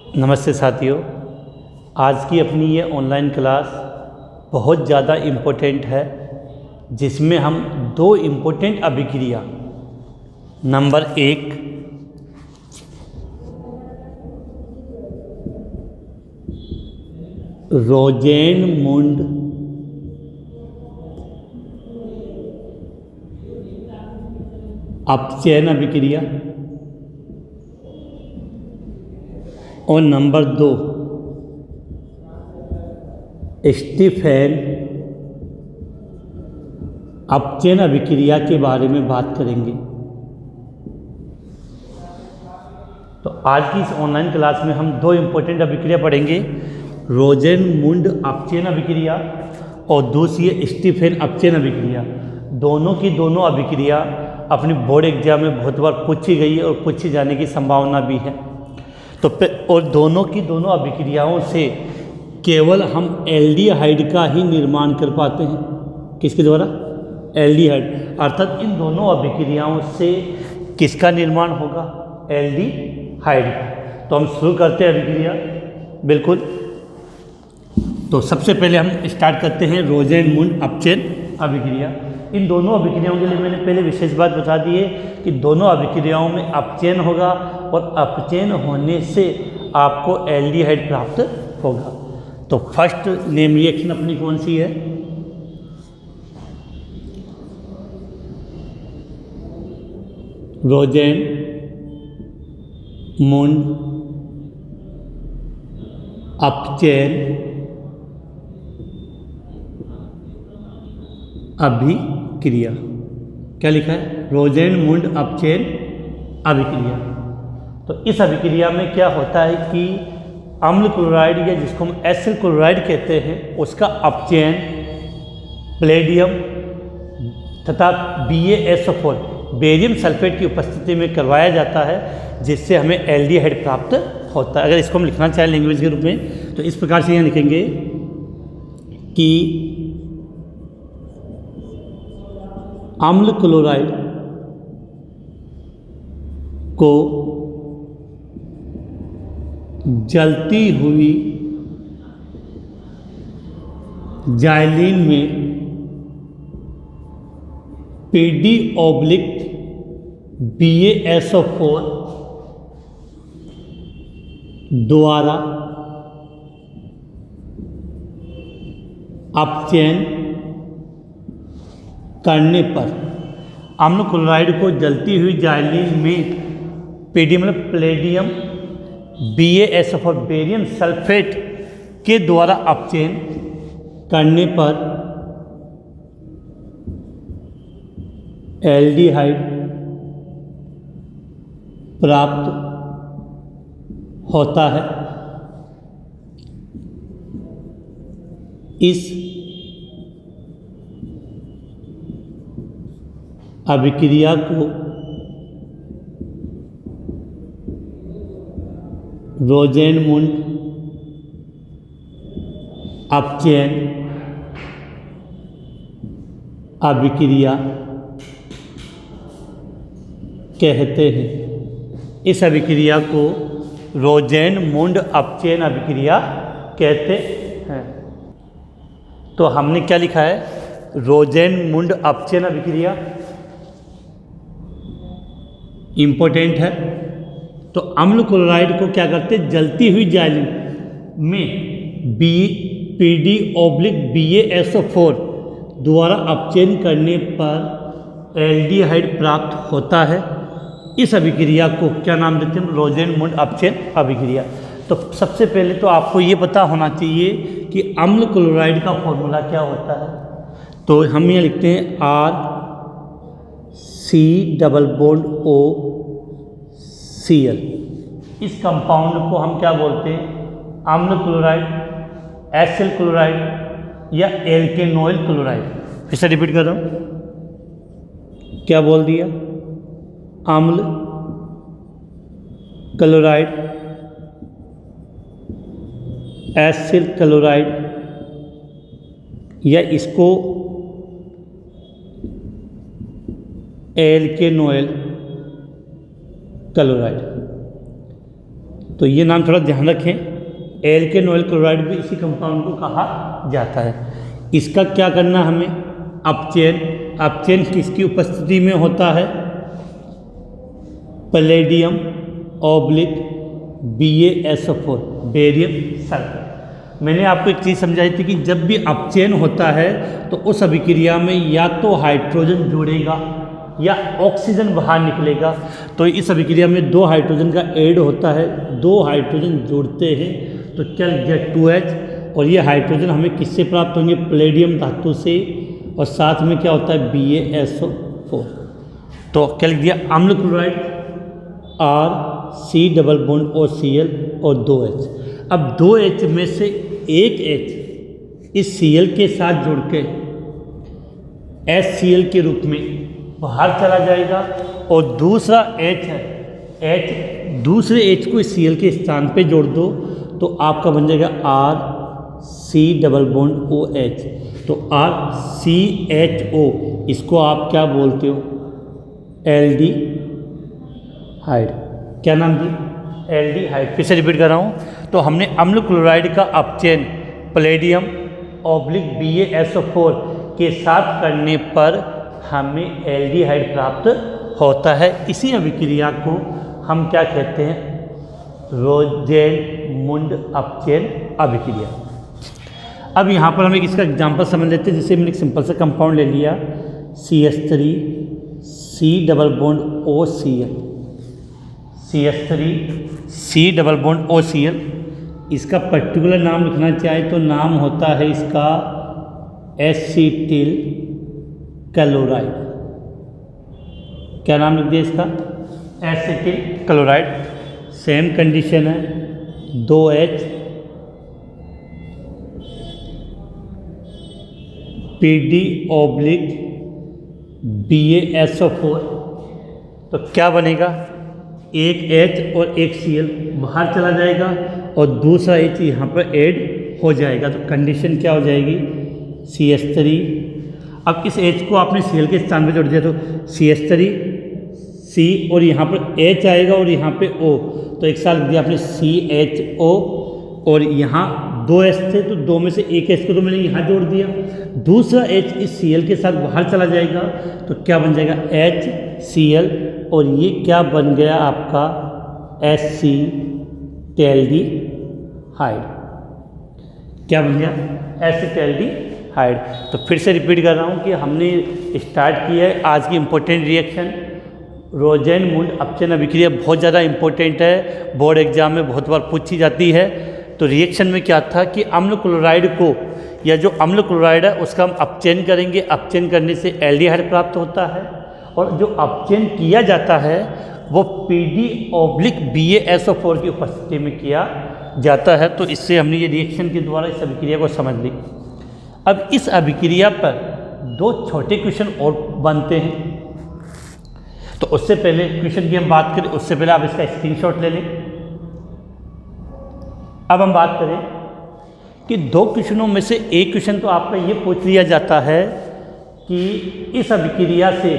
नमस्ते साथियों। आज की अपनी ये ऑनलाइन क्लास बहुत ज़्यादा इम्पोर्टेंट है, जिसमें हम दो इम्पोर्टेंट अभिक्रिया, नंबर 1 रोजेनमुंड अपचयन अभिक्रिया और नंबर 2 स्टीफेन अपचयन अभिक्रिया के बारे में बात करेंगे। तो आज की इस ऑनलाइन क्लास में हम दो इम्पोर्टेंट अभिक्रिया पढ़ेंगे, रोजेनमुंड अपचयन अभिक्रिया और दूसरी है स्टीफेन अपचयन अभिक्रिया। दोनों की दोनों अभिक्रिया अपनी बोर्ड एग्जाम में बहुत बार पूछी गई है और पूछी जाने की संभावना भी है। तो और दोनों की दोनों अभिक्रियाओं से केवल हम एल्डिहाइड का ही निर्माण कर पाते हैं। किसके द्वारा? एल्डिहाइड। अर्थात इन दोनों अभिक्रियाओं से किसका निर्माण होगा? एल्डिहाइड। तो हम शुरू करते हैं अभिक्रिया। बिल्कुल। तो सबसे पहले हम स्टार्ट करते हैं रोजेनमुंड अपचयन अभिक्रिया। इन दोनों अभिक्रियाओं के लिए मैंने पहले विशेष बात बता दी है कि दोनों अभिक्रियाओं में अपचयन होगा और अपचयन होने से आपको एल्डिहाइड प्राप्त होगा। तो फर्स्ट नेम रिएक्शन अपनी कौन सी है? रोजेनमुंड अपचयन अभिक्रिया। क्या लिखा है? रोजेनमुंड अपचयन अभिक्रिया। तो इस अभिक्रिया में क्या होता है कि अम्ल क्लोराइड या जिसको हम एसिल क्लोराइड कहते हैं उसका अपचयन पैलेडियम तथा BaSO4 बेरियम सल्फेट की उपस्थिति में करवाया जाता है, जिससे हमें एल्डिहाइड प्राप्त होता है। अगर इसको हम लिखना चाहें लैंग्वेज के रूप में तो इस प्रकार से यहाँ लिखेंगे कि अम्ल क्लोराइड को जलती हुई जाइलिन में PD/BaSO4 द्वारा अपचयन करने पर अम्ल क्लोराइड को जलती हुई जाइलिन में PD मतलब पैलेडियम BaSO4 बेरियम सल्फेट के द्वारा अपचयन करने पर एल्डिहाइड प्राप्त होता है। इस अभिक्रिया को रोजेनमुंड अपचयन अभिक्रिया कहते हैं। इस अभिक्रिया को रोजेनमुंड अपचयन अभिक्रिया कहते हैं। तो हमने क्या लिखा है? रोजेनमुंड अपचयन अभिक्रिया इम्पोर्टेंट है। तो अम्ल क्लोराइड को क्या करते? जलती हुई जाइलिन में PD/BaSO4 द्वारा अपचयन करने पर एल्डिहाइड प्राप्त होता है। इस अभिक्रिया को क्या नाम देते हैं? रोजेनमुंड अपचयन अभिक्रिया। तो सबसे पहले तो आपको ये पता होना चाहिए कि अम्ल क्लोराइड का फॉर्मूला क्या होता है। तो हम यहाँ लिखते हैं RC+OCl। इस कंपाउंड को हम क्या बोलते हैं? अम्ल क्लोराइड, एसिल क्लोराइड या एल्केनोइल क्लोराइड। फिर से रिपीट कर रहा हूँ, क्या बोल दिया? अम्ल क्लोराइड, एसिल क्लोराइड या इसको एल्केनोइल क्लोराइड। तो ये नाम थोड़ा ध्यान रखें, एल्केन ऑयल क्लोराइड भी इसी कंपाउंड को कहा जाता है। इसका क्या करना हमें, अपचयन, अपचयन किसकी उपस्थिति में होता है, palladium oblique BaSO4 barium sulphur. मैंने आपको एक चीज़ समझाई थी कि जब भी अपचयन होता है तो उस अभिक्रिया में या तो हाइड्रोजन जुड़ेगा या ऑक्सीजन बाहर निकलेगा। तो इस अभिक्रिया में 2 हाइड्रोजन का ऐड होता है, 2 हाइड्रोजन जुड़ते हैं तो क्या लिख दिया 2H, और ये हाइड्रोजन हमें किससे प्राप्त होंगे, पैलेडियम धातु से, और साथ में क्या होता है BaSO4। तो क्या लिख दिया, अम्ल chloride RC double bond OCl और 2H। अब 2H में से एक H इस Cl के साथ जुड़ के HCl के रूप में बाहर चला जाएगा, और दूसरा H है, H दूसरे H को इस Cl के स्थान पे जोड़ दो तो आपका बन जाएगा RC डबल बॉन्ड OH। तो RCHO इसको आप क्या बोलते हो, एल्डिहाइड। क्या नाम दी, एल्डिहाइड। फिर से रिपीट कर रहा हूँ, तो हमने अम्ल क्लोराइड का अपचयन पैलेडियम ऑब्लिक BaSO4 के साथ करने पर हमें एल्डिहाइड प्राप्त होता है। इसी अभिक्रिया को हम क्या कहते हैं, रोजेनमुंड अपचयन अभिक्रिया। अब यहाँ पर हम एक इसका एग्जाम्पल समझ लेते हैं। जैसे मैंने एक सिंपल सा कंपाउंड ले लिया CH3 C double bond OCl, CH3 C double bond OCl। इसका पर्टिकुलर नाम लिखना चाहे तो नाम होता है इसका एसिटिल क्लोराइड। क्या नाम लिख दिया इसका, एसिटिल क्लोराइड। सेम कंडीशन है, 2H PD ऑब्लिक BaSO4। तो क्या बनेगा, एक H और एक Cl बाहर चला जाएगा और दूसरा H यहाँ पर ऐड हो जाएगा। तो कंडीशन क्या हो जाएगी, CH3। अब इस H को आपने Cl के स्थान पे जोड़ दिया तो CH3 C और यहाँ पर H आएगा और यहाँ पे O, तो एक साथ दिया आपने CHO, और यहाँ 2H थे तो 2 में से एक H को तो मैंने यहाँ जोड़ दिया, दूसरा H इस Cl के साथ बाहर चला जाएगा तो क्या बन जाएगा HCl, और ये क्या बन गया आपका एसिटैल्डिहाइड। क्या बन गया, एसिटैल्डिहाइड। तो फिर से रिपीट कर रहा हूँ कि हमने स्टार्ट किया है आज की इम्पोर्टेंट रिएक्शन, रोजेनमुंड अपचयन अभिक्रिया। बहुत ज़्यादा इम्पोर्टेंट है, बोर्ड एग्जाम में बहुत बार पूछी जाती है। तो रिएक्शन में क्या था कि अम्ल क्लोराइड को, या जो अम्ल क्लोराइड है उसका हम अपचयन करेंगे, अपचयन करने से एल्डिहाइड प्राप्त होता है, और जो अपचयन किया जाता है वो PD ऑब्लिक BaSO4 की उपस्थिति में किया जाता है। तो इससे हमने ये रिएक्शन के द्वारा इस अभिक्रिया को समझ ली। अब इस अभिक्रिया पर 2 छोटे क्वेश्चन और बनते हैं, तो उससे पहले क्वेश्चन की हम बात करें उससे पहले आप इसका स्क्रीनशॉट ले लें। अब हम बात करें कि 2 क्वेश्चनों में से एक क्वेश्चन तो आपका ये पूछ लिया जाता है कि इस अभिक्रिया से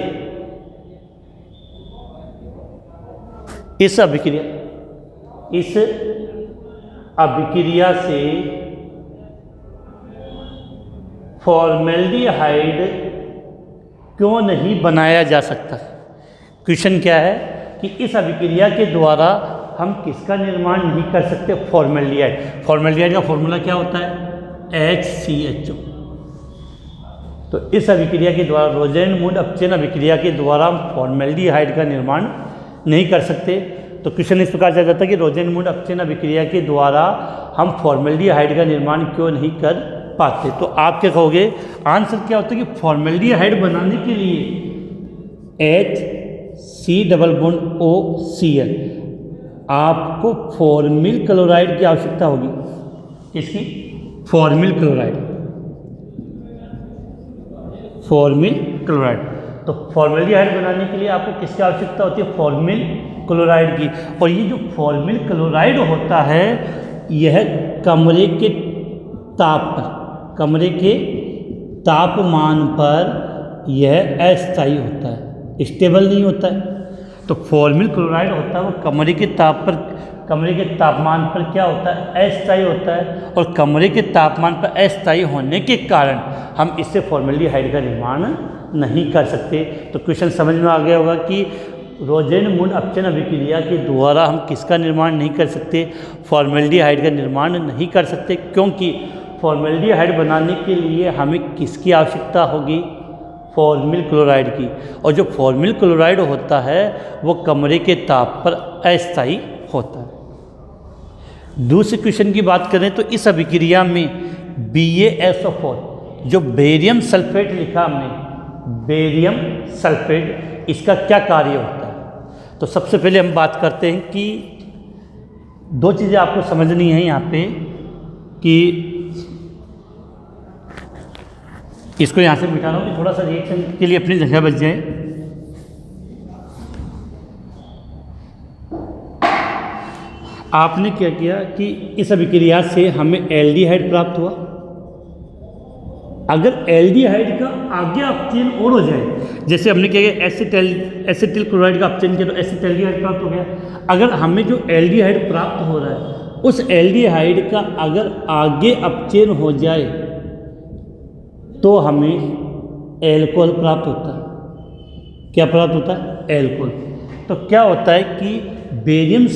फॉर्मेल्डिहाइड क्यों नहीं बनाया जा सकता। क्वेश्चन क्या है कि इस अभिक्रिया के द्वारा हम किसका निर्माण नहीं कर सकते, फॉर्मेल्डिहाइड। फॉर्मेल्डिहाइड का फॉर्मूला क्या होता है, HCHO। तो इस अभिक्रिया के द्वारा, रोजेनमुंड अपचयन अभिक्रिया के द्वारा हम फॉर्मेल्डिहाइड का निर्माण नहीं कर सकते। तो क्वेश्चन इस प्रकार से जाता है कि रोजेनमुंड अपचयन अभिक्रिया के द्वारा हम फॉर्मेल्डिहाइड का निर्माण क्यों नहीं कर पाते। तो आप क्या कहोगे, आंसर क्या होता है कि फॉर्मेल्डिहाइड बनाने के लिए HC डबल बॉन्ड OCl आपको फॉर्मिल क्लोराइड की आवश्यकता होगी। इसकी फॉर्मिल क्लोराइड। तो फॉर्मेल्डिहाइड बनाने के लिए आपको किसकी आवश्यकता होती है, फॉर्मिल क्लोराइड की। और ये जो फॉर्मिल क्लोराइड होता है यह कमरे के तापमान पर यह अस्थायी होता है, स्टेबल नहीं होता है। तो फॉर्मिल क्लोराइड होता है वो कमरे के ताप पर कमरे के तापमान पर क्या होता है, अस्थायी होता है, और कमरे के तापमान पर अस्थायी होने के कारण हम इससे फॉर्मेल्डिहाइड का निर्माण नहीं कर सकते। तो क्वेश्चन समझ में आ गया होगा कि रोजेनमुंड अपचयन अभिक्रिया के द्वारा हम किसका निर्माण नहीं कर सकते, फॉर्मेल्डिहाइड का निर्माण नहीं कर सकते, क्योंकि फॉर्मेल्डिहाइड बनाने के लिए हमें किसकी आवश्यकता होगी, फॉर्मिल क्लोराइड की। और जो फॉर्मिल क्लोराइड होता है वो कमरे के ताप पर अस्थायी होता है। दूसरे क्वेश्चन की बात करें तो इस अभिक्रिया में BaSO4 जो बेरियम सल्फेट लिखा हमने, बेरियम सल्फेट, इसका क्या कार्य होता है। तो सबसे पहले हम बात करते हैं कि दो चीज़ें आपको समझनी है यहाँ पे, कि इसको यहाँ से मिटा लो कि थोड़ा सा रिएक्शन के लिए अपनी जगह बच जाए। आपने क्या किया कि इस अभिक्रिया से हमें एल्डिहाइड प्राप्त हुआ। अगर एल्डिहाइड का आगे अपचयन और हो जाए, जैसे हमने क्या किया, एसिटिल क्लोराइड का अपचयन किया तो एसिटाल्डिहाइड प्राप्त हो गया। अगर हमें जो एल्डिहाइड प्राप्त हो रहा है उस एल्डिहाइड का अगर आगे अपचयन हो जाए तो हमें एल्कोहल प्राप्त होता है। क्या प्राप्त होता है, एल्कोहल। तो क्या होता है कि बेरियम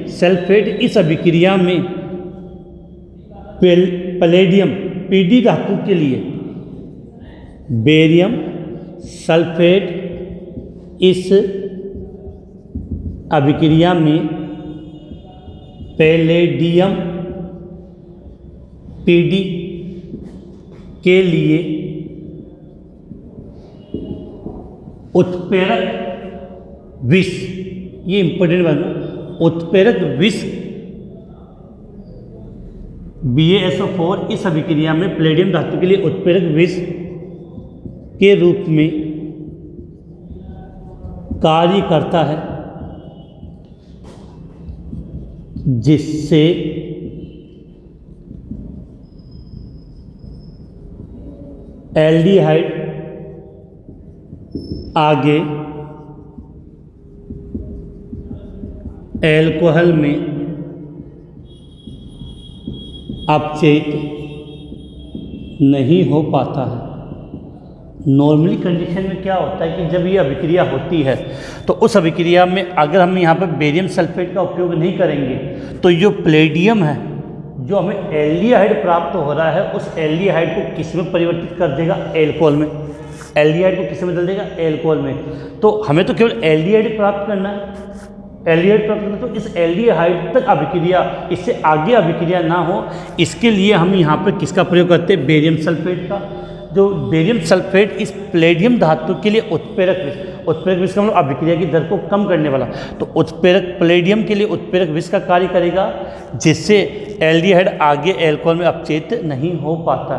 सल्फेट इस अभिक्रिया में पैलेडियम Pd धातु के लिए बेरियम सल्फेट इस अभिक्रिया में पैलेडियम Pd के लिए उत्प्रेरक विष, ये इंपॉर्टेंट बात है, उत्प्रेरक विष BaSO4 इस अभिक्रिया में पैलेडियम धातु के लिए उत्प्रेरक विष के रूप में कार्य करता है, जिससे एल्डिहाइड आगे एल्कोहल में अपचयित नहीं हो पाता है। नॉर्मली कंडीशन में क्या होता है कि जब ये अभिक्रिया होती है तो उस अभिक्रिया में अगर हम यहाँ पर बेरियम सल्फेट का उपयोग नहीं करेंगे तो जो पैलेडियम है, जो हमें एल्डिहाइड प्राप्त हो रहा है, उस एल्डिहाइड को किस में परिवर्तित कर देगा, एल्कोहल में। एल्डिहाइड को किस में बदल देगा, एल्कोहल में। तो हमें तो केवल एल्डिहाइड प्राप्त करना है, एल्डिहाइड प्राप्त करना, तो इस एल्डिहाइड तक अभिक्रिया, इससे आगे अभिक्रिया ना हो, इसके लिए हम यहाँ पर किसका प्रयोग करते हैं, बेरियम सल्फेट का। जो बेरियम सल्फेट इस पैलेडियम धातु के लिए उत्प्रेरक विष का मतलब अभिक्रिया की दर को कम करने वाला, तो उत्प्रेरक पैलेडियम के लिए उत्प्रेरक विष का कार्य करेगा, जिससे एल्डिहाइड आगे एल्कोहल में अपचयित नहीं हो पाता।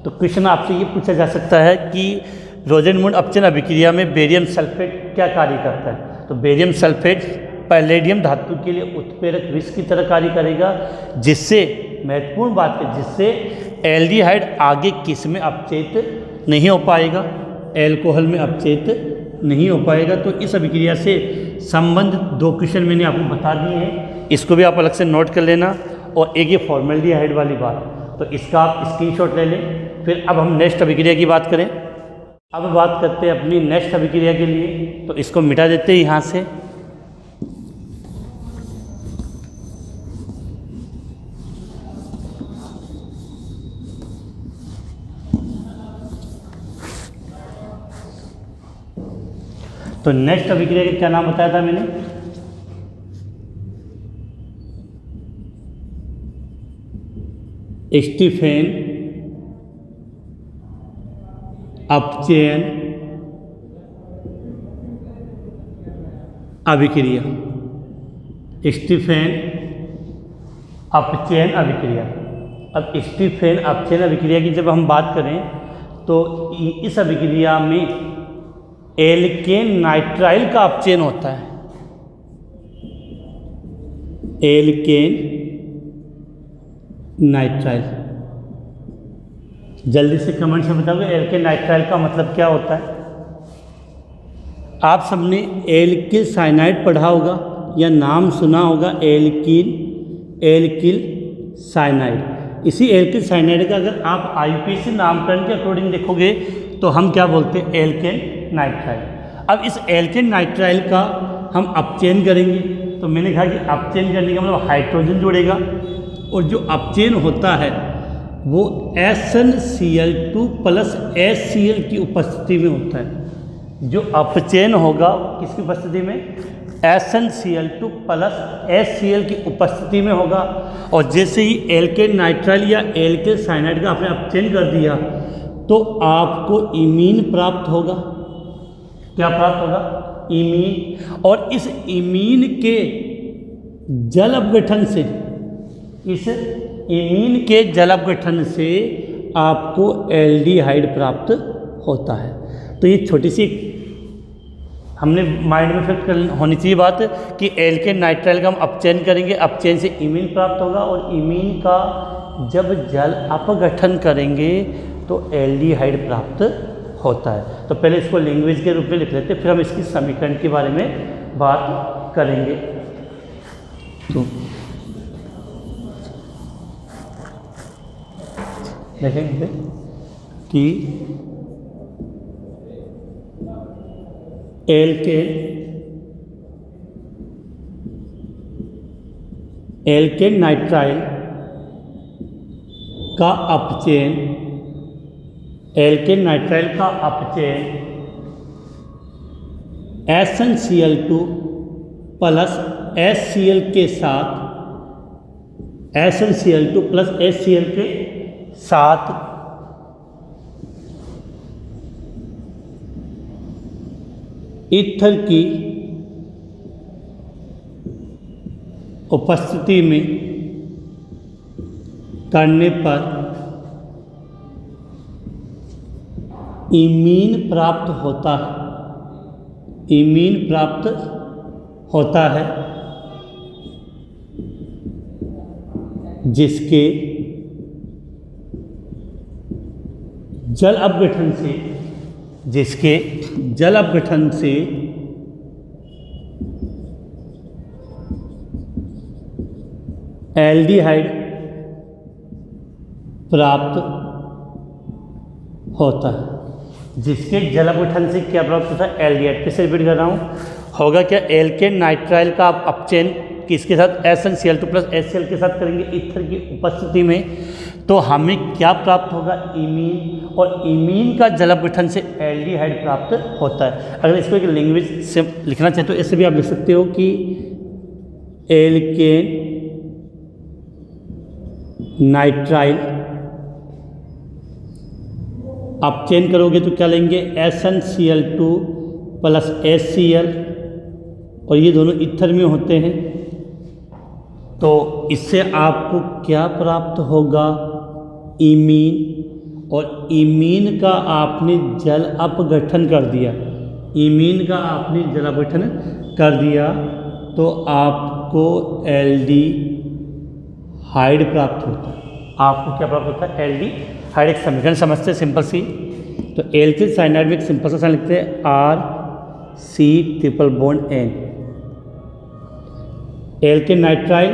तो क्वेश्चन आपसे ये पूछा जा सकता है कि रोजेनमुंड अपचयन अभिक्रिया में बेरियम सल्फेट क्या कार्य करता है। तो बेरियम सल्फेट पैलेडियम धातु के लिए उत्प्रेरक विष की तरह कार्य करेगा, जिससे, महत्वपूर्ण बात है, जिससे एल्डिहाइड आगे किस में अपचयित नहीं हो पाएगा, एल्कोहल में अपचयित नहीं हो पाएगा। तो इस अभिक्रिया से संबंध दो क्वेश्चन मैंने आपको बता दिए हैं, इसको भी आप अलग से नोट कर लेना। और एक ये फॉर्मेल्डिहाइड वाली बात, तो इसका आप स्क्रीनशॉट ले लें। फिर अब हम नेक्स्ट अभिक्रिया की बात करें। अब बात करते हैं अपनी नेक्स्ट अभिक्रिया के लिए, तो इसको मिटा देते हैं यहाँ से। तो नेक्स्ट अभिक्रिया का क्या नाम बताया था मैंने, स्टीफेन अपचयन अभिक्रिया। स्टीफेन अपचयन अभिक्रिया। अब स्टीफेन अपचयन अभिक्रिया की जब हम बात करें तो इस अभिक्रिया में एल्केन नाइट्राइल का अपचयन होता है। एल्केन नाइट्राइल, जल्दी से कमेंट से बताओगे एल्केन नाइट्राइल का मतलब क्या होता है। आप सबने एल्किल साइनाइड पढ़ा होगा, या नाम सुना होगा एल्किल साइनाइड। इसी एल्किल साइनाइड का अगर आप आईयूपीएसी नामकरण के अकॉर्डिंग देखोगे तो हम क्या बोलते हैं, एल्केन नाइट्राइल। अब इस एल्केन नाइट्राइल का हम अपचयन करेंगे, तो मैंने कहा कि अपचयन करने का मतलब हाइड्रोजन जुड़ेगा, और जो अपचयन होता है वो SnCl2 प्लस HCl की उपस्थिति में होता है। जो अपचयन होगा किसकी उपस्थिति में, SnCl2 प्लस HCl की उपस्थिति में होगा। और जैसे ही एल्केन नाइट्राइल या एल्केन साइनाइड का आपने अपचयन कर दिया तो आपको इमीन प्राप्त होगा। क्या प्राप्त होगा, इमीन। और इस इमीन के जल अपघटन से, इस इमीन के जल अपघटन से आपको एल्डिहाइड प्राप्त होता है। तो ये छोटी सी हमने माइंड में फिक्स कर होनी चाहिए बात कि एल्केन नाइट्राइल का हम अपचयन करेंगे, अपचयन से इमीन प्राप्त होगा, और इमीन का जब जल अपघटन करेंगे तो एल्डिहाइड प्राप्त होता है। तो पहले इसको लैंग्वेज के रूप में लिख लेते हैं, फिर हम इसकी समीकरण के बारे में बात करेंगे। तो देखेंगे कि एल्केन नाइट्राइल का अपचयन, एल्केन नाइट्राइल का अपचयन SnCl2 प्लस HCl के साथ, SnCl2 प्लस HCl के साथ ईथर की उपस्थिति में करने पर इमीन प्राप्त होता है, इमीन प्राप्त होता है, जिसके जल अपघटन से, जिसके जल अपघटन से एल्डिहाइड प्राप्त होता है। जिसके जल अपघटन से क्या प्राप्त होता है, एल्डिहाइड। फिर से रिपीट कर रहा हूँ, होगा क्या, एल्केन नाइट्राइल का आप अपचयन किसके साथ, SnCl2 प्लस HCl के साथ करेंगे ईथर की उपस्थिति में, तो हमें क्या प्राप्त होगा, इमीन। और इमीन का जल अपघटन से एल्डिहाइड प्राप्त होता है। अगर इसको एक लैंग्वेज से लिखना चाहे तो ऐसे भी आप लिख सकते हो कि एल्केन नाइट्राइल अपचयन करोगे तो क्या लेंगे, SnCl2 प्लस HCl, और ये दोनों ईथर में होते हैं। तो इससे आपको क्या प्राप्त होगा, इमीन। और इमीन का आपने जल अपघटन कर दिया, इमीन का आपने जल अपघटन कर दिया तो आपको एल्डिहाइड प्राप्त होता है। आपको क्या प्राप्त होता है, एल्डिहाइड। एक समीकरण समझते हैं सिंपल सी। तो एल्किल साइनाइड में एक सिंपल सा साइन लिखते हैं, RC∼N। एल्केन नाइट्राइल,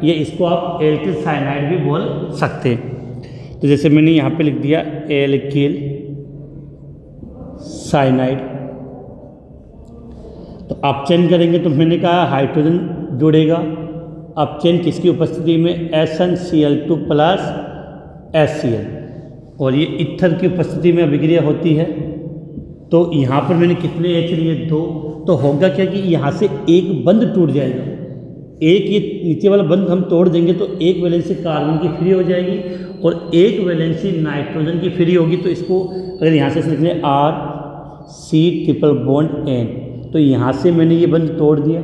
ये इसको आप एल्किल साइनाइड भी बोल सकते हैं। तो जैसे मैंने यहाँ पे लिख दिया एल्किल साइनाइड, तो अपचयन करेंगे तो मैंने कहा हाइड्रोजन जुड़ेगा। अपचयन किसकी उपस्थिति में, SnCl2 प्लस HCl, और ये ईथर की उपस्थिति में अभिक्रिया होती है। तो यहाँ पर मैंने कितने H लिए, 2। तो होगा क्या कि यहाँ से एक बंध टूट जाएगा, एक ये नीचे वाला बंध हम तोड़ देंगे तो एक वैलेंसी कार्बन की फ्री हो जाएगी और एक वैलेंसी नाइट्रोजन की फ्री होगी। तो इसको अगर यहाँ से लिख लें RC∼N, तो यहाँ से मैंने ये बंध तोड़ दिया।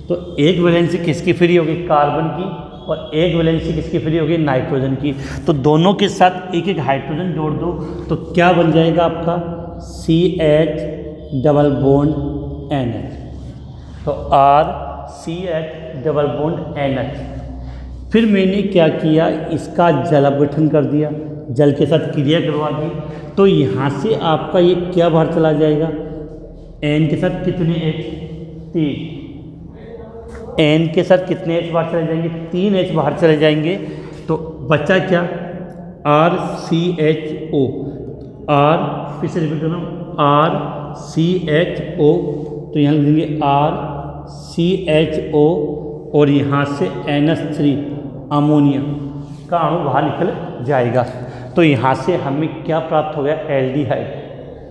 तो एक वैलेंसी किसकी फ्री होगी, कार्बन की, और एक वैलेंसी किसकी फ्री होगी, नाइट्रोजन की। तो दोनों के साथ एक एक हाइड्रोजन जोड़ दो तो क्या बन जाएगा आपका, CH∼NH। तो RCH∼NH। फिर मैंने क्या किया, इसका जल अपघटन कर दिया, जल के साथ क्रिया करवा दी। तो यहाँ से आपका ये क्या बाहर चला जाएगा, N के साथ कितने H, 3। एन के साथ कितने एच बाहर चले जाएंगे, 3 एच बाहर चले जाएंगे। तो बचा क्या, RCHO, R, फिर से रिपीट कर रहा हूँ, RCHO, तो यहाँ लिख देंगे RCHO और यहाँ से NH3 अमोनिया का अणु बाहर निकल जाएगा। तो यहाँ से हमें क्या प्राप्त हो गया,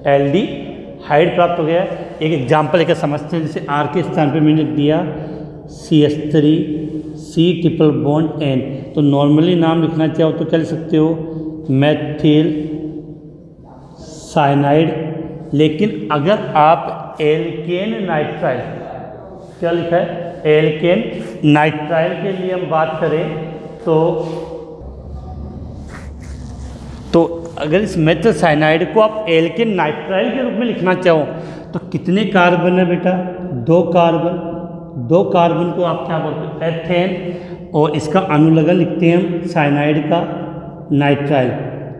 एल्डिहाइड प्राप्त हो गया। एक एग्जाम्पल लेकर समझते हैं, जैसे R के स्थान पे मैंने दिया CH3 C triple bond N, तो नॉर्मली नाम लिखना चाहो तो क्या लिख सकते हो, मेथिल साइनाइड। लेकिन अगर आप एल्केन नाइट्राइल, क्या लिखा है, एल्केन नाइट्राइल के लिए हम बात करें तो अगर इस मेथिल साइनाइड को आप एल्केन नाइट्राइल के रूप में लिखना चाहो तो कितने कार्बन है बेटा, 2 कार्बन। 2 कार्बन को आप क्या बोलते हो, एथेन, और इसका अनुलग्न लिखते हैं हम साइनाइड का नाइट्राइल,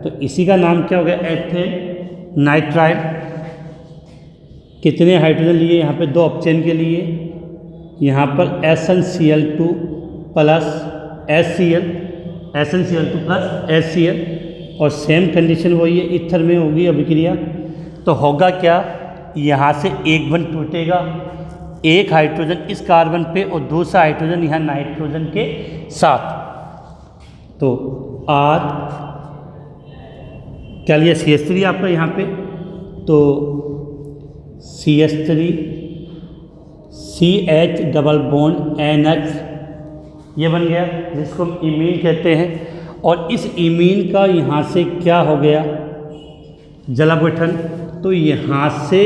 तो इसी का नाम क्या हो गया, एथेन नाइट्राइल। कितने हाइड्रोजन लिए यहाँ पे, 2 ऑप्शन के लिए, यहाँ पर SnCl2 plus HCl, SnCl2 plus HCl, और सेम कंडीशन वही है, ईथर में होगी अभिक्रिया। तो होगा क्या, यहाँ से एक बंध टूटेगा, एक हाइड्रोजन इस कार्बन पे और दूसरा हाइड्रोजन यहाँ नाइट्रोजन के साथ, तो R क्या लिया, CH3 आपका यहाँ पे, तो CH3 CH double bond NH, ये बन गया जिसको हम इमीन कहते हैं। और इस इमीन का यहाँ से क्या हो गया, जलावटन, तो यहाँ से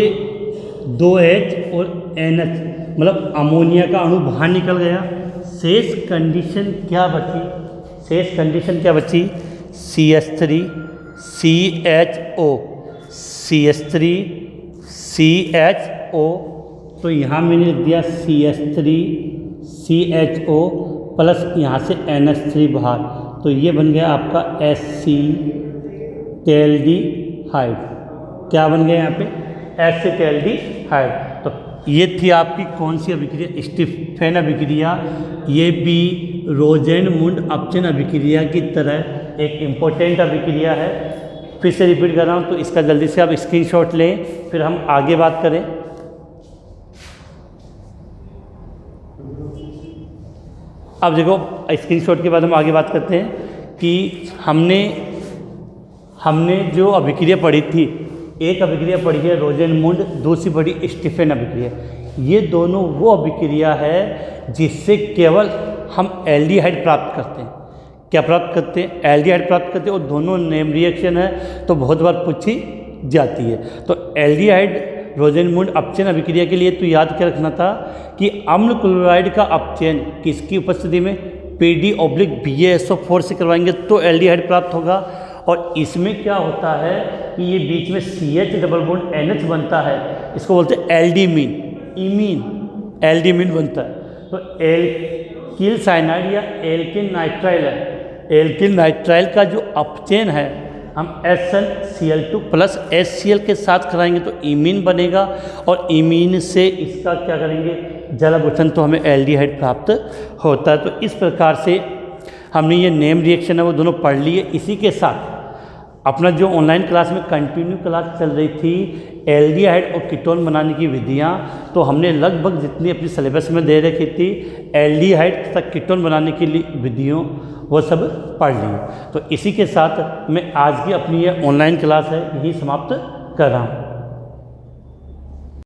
2H और NH मतलब अमोनिया का अणु बाहर निकल गया। शेष कंडीशन क्या बची, शेष कंडीशन क्या बची, CH3 CHO, CH3 CHO, तो यहाँ मैंने दिया CH3 CHO प्लस यहाँ से NH3 बाहर, तो ये बन गया आपका एसिटाल्डिहाइड। क्या बन गया यहाँ पे, एसिटाल्डिहाइड। तो ये थी आपकी कौन सी अभिक्रिया, स्टीफेन अभिक्रिया। ये भी रोजेनमुंड अपचन अभिक्रिया की तरह एक इम्पोर्टेंट अभिक्रिया है। फिर से रिपीट कर रहा हूँ, तो इसका जल्दी से आप स्क्रीनशॉट लें, फिर हम आगे बात करें। अब देखो स्क्रीनशॉट के बाद हम आगे बात करते हैं कि हमने जो अभिक्रिया पढ़ी थी, एक अभिक्रिया पढ़ी है रोजेनमुंड, दूसरी पढ़ी स्टीफेन अभिक्रिया। ये दोनों वो अभिक्रिया है जिससे केवल हम एल्डिहाइड प्राप्त करते हैं। क्या प्राप्त करते हैं, एल्डिहाइड प्राप्त करते हैं, और दोनों नेम रिएक्शन है, तो बहुत बार पूछी जाती है। तो एल्डिहाइड रोजेनमुंड अपचयन अभिक्रिया के लिए तो याद क्या रखना था कि अम्ल क्लोराइड का अपचयन किसकी उपस्थिति में, PD/BaSO4 से करवाएंगे तो एल्डिहाइड प्राप्त होगा। और इसमें क्या होता है कि ये बीच में CH डबल बॉन्ड NH बनता है, इसको बोलते हैं एल्डिमीन, इमीन एल्डिमीन बनता है। तो एल्किल साइनाइड या एल्किल नाइट्राइल है, एल्किल नाइट्राइल का जो अपचयन है हम SnCl2 प्लस HCl के साथ कराएंगे तो इमीन बनेगा, और इमीन से इसका क्या करेंगे, जलावतन, तो हमें एल्डिहाइड प्राप्त होता है। तो इस प्रकार से हमने ये नेम रिएक्शन है वो दोनों पढ़ लिए। इसी के साथ अपना जो ऑनलाइन क्लास में कंटिन्यू क्लास चल रही थी एल्डिहाइड और कीटोन बनाने की विधियाँ, तो हमने लगभग जितनी अपनी सिलेबस में दे रखी थी एल्डिहाइड तथा कीटोन बनाने की विधियों वो सब पढ़ ली। तो इसी के साथ मैं आज की अपनी ये ऑनलाइन क्लास है यही समाप्त कर रहा हूँ।